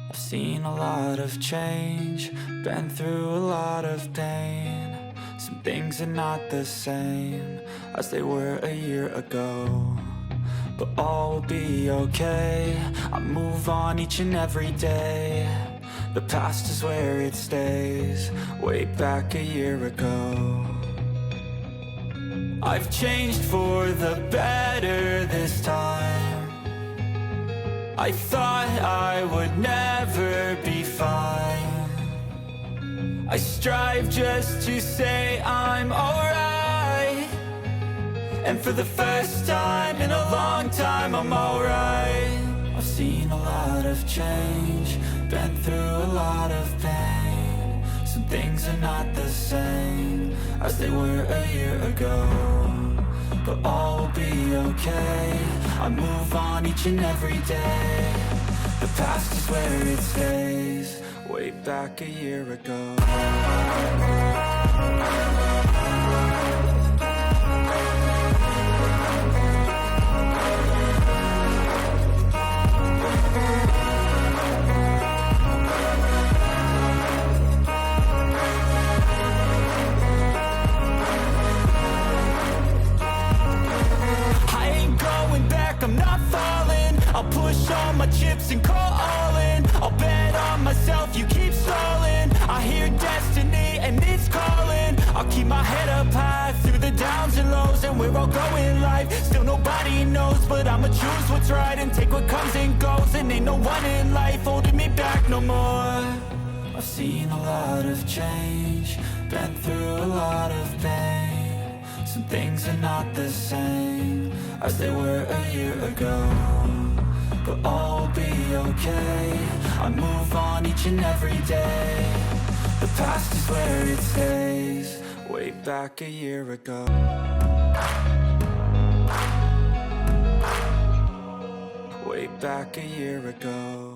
I've seen a lot of change, been through a lot of pain. Some things are not the same as they were a year ago, but all will be okay. I move on each and every day. The past is where it stays, way back a year ago. I've changed for the better this time. I thought I would never be fine. I strive just to say I'm alright, and for the first time in a long time I'm alright. I've seen a lot of change, been through a lot of pain. Some things are not the same as they were a year ago, but all will be okay. I move on each and every day. The past is where it stays, way back a year ago. I'm not falling, I'll push all my chips and call all in. I'll bet on myself, you keep stalling. I hear destiny and it's calling. I'll keep my head up high through the downs and lows, and we're all going life. Still nobody knows, but I'ma choose what's right and take what comes and goes. And ain't no one in life holding me back no more. I've seen a lot of change, been through a lot of pain. Some things are not the same as they were a year ago, but all will be okay. I move on each and every day. The past is where it stays, way back a year ago. Way back a year ago.